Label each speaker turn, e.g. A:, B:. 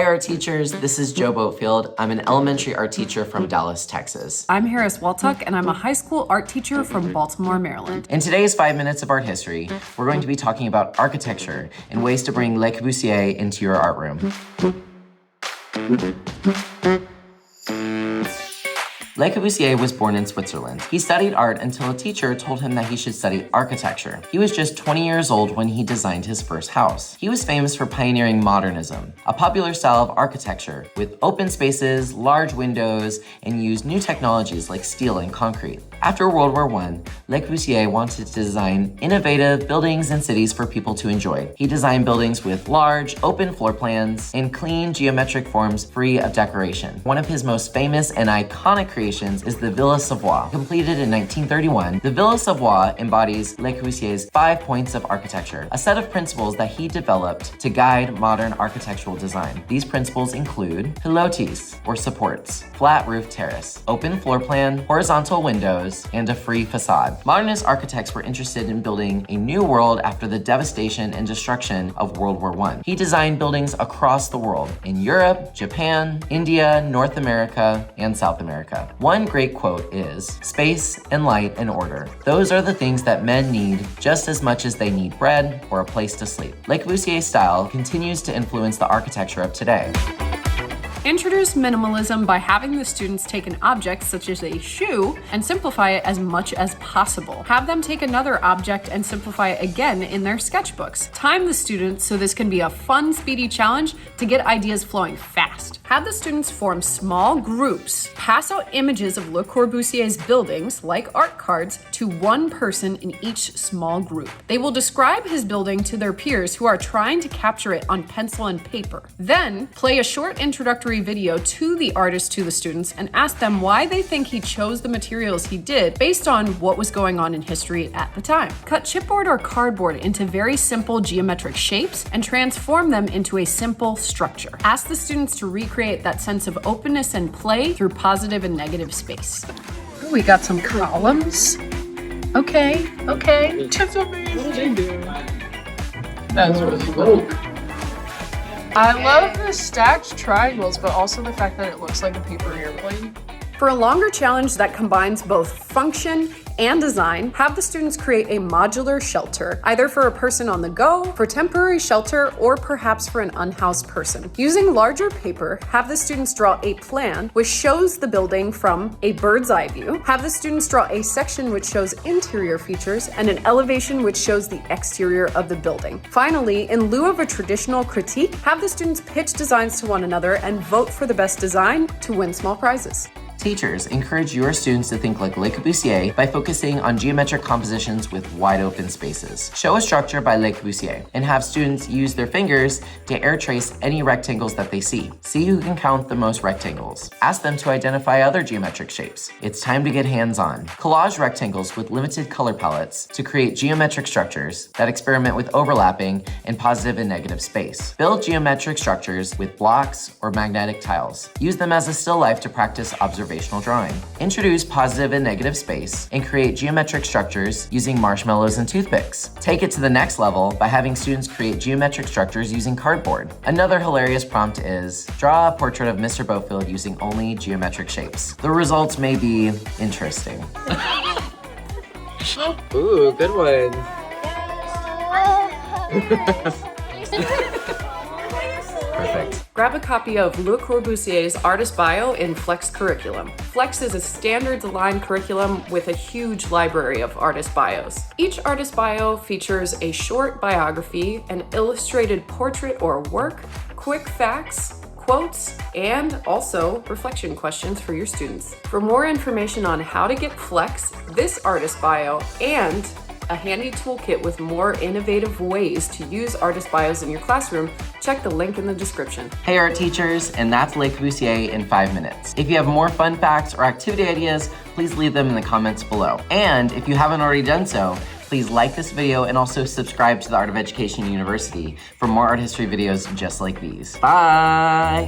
A: Hi art teachers, this is Joe Boatfield. I'm an elementary art teacher from Dallas, Texas.
B: I'm Harris Waltuck, and I'm a high school art teacher from Baltimore, Maryland.
A: In today's 5 minutes of art history, we're going to be talking about architecture and ways to bring Le Corbusier into your art room. Le Corbusier was born in Switzerland. He studied art until a teacher told him that he should study architecture. He was just 20 years old when he designed his first house. He was famous for pioneering modernism, a popular style of architecture with open spaces, large windows, and used new technologies like steel and concrete. After World War I, Le Corbusier wanted to design innovative buildings and cities for people to enjoy. He designed buildings with large, open floor plans and clean geometric forms free of decoration. One of his most famous and iconic creations is the Villa Savoye. Completed in 1931, the Villa Savoye embodies Le Corbusier's 5 points of architecture, a set of principles that he developed to guide modern architectural design. These principles include pilotis, or supports, flat roof terrace, open floor plan, horizontal windows, and a free facade. Modernist architects were interested in building a new world after the devastation and destruction of World War I. He designed buildings across the world, in Europe, Japan, India, North America, and South America. One great quote is, "Space and light and order. Those are the things that men need just as much as they need bread or a place to sleep." Le Corbusier's style continues to influence the architecture of today.
B: Introduce minimalism by having the students take an object such as a shoe and simplify it as much as possible. Have them take another object and simplify it again in their sketchbooks. Time the students so this can be a fun, speedy challenge to get ideas flowing fast. Have the students form small groups. Pass out images of Le Corbusier's buildings, like art cards, to one person in each small group. They will describe his building to their peers who are trying to capture it on pencil and paper. Then, play a short introductory video to the artist to the students and ask them why they think he chose the materials he did based on what was going on in history at the time. Cut chipboard or cardboard into very simple geometric shapes and transform them into a simple structure. Ask the students to recreate that sense of openness and play through positive and negative space.
C: Ooh, we got some columns. Okay.
D: That's amazing. That's really cool. I love the stacked triangles, but also the fact that it looks like a paper airplane.
B: For a longer challenge that combines both function and design, have the students create a modular shelter, either for a person on the go, for temporary shelter, or perhaps for an unhoused person. Using larger paper, have the students draw a plan which shows the building from a bird's eye view. Have the students draw a section which shows interior features and an elevation which shows the exterior of the building. Finally, in lieu of a traditional critique, have the students pitch designs to one another and vote for the best design to win small prizes.
A: Teachers, encourage your students to think like Le Corbusier by focusing on geometric compositions with wide open spaces. Show a structure by Le Corbusier and have students use their fingers to air trace any rectangles that they see. See who can count the most rectangles. Ask them to identify other geometric shapes. It's time to get hands-on. Collage rectangles with limited color palettes to create geometric structures that experiment with overlapping and positive and negative space. Build geometric structures with blocks or magnetic tiles. Use them as a still life to practice observational drawing. Introduce positive and negative space and create geometric structures using marshmallows and toothpicks. Take it to the next level by having students create geometric structures using cardboard. Another hilarious prompt is, draw a portrait of Mr. Boatfield using only geometric shapes. The results may be interesting. Ooh, good one. Perfect.
B: Grab a copy of Le Corbusier's Artist Bio in Flex Curriculum. Flex is a standards-aligned curriculum with a huge library of artist bios. Each artist bio features a short biography, an illustrated portrait or work, quick facts, quotes, and also reflection questions for your students. For more information on how to get Flex, this artist bio, and a handy toolkit with more innovative ways to use artist bios in your classroom, check the link in the description.
A: Hey art teachers, and that's Le Corbusier in 5 minutes. If you have more fun facts or activity ideas, please leave them in the comments below. And if you haven't already done so, please like this video and also subscribe to the Art of Education University for more art history videos just like these. Bye!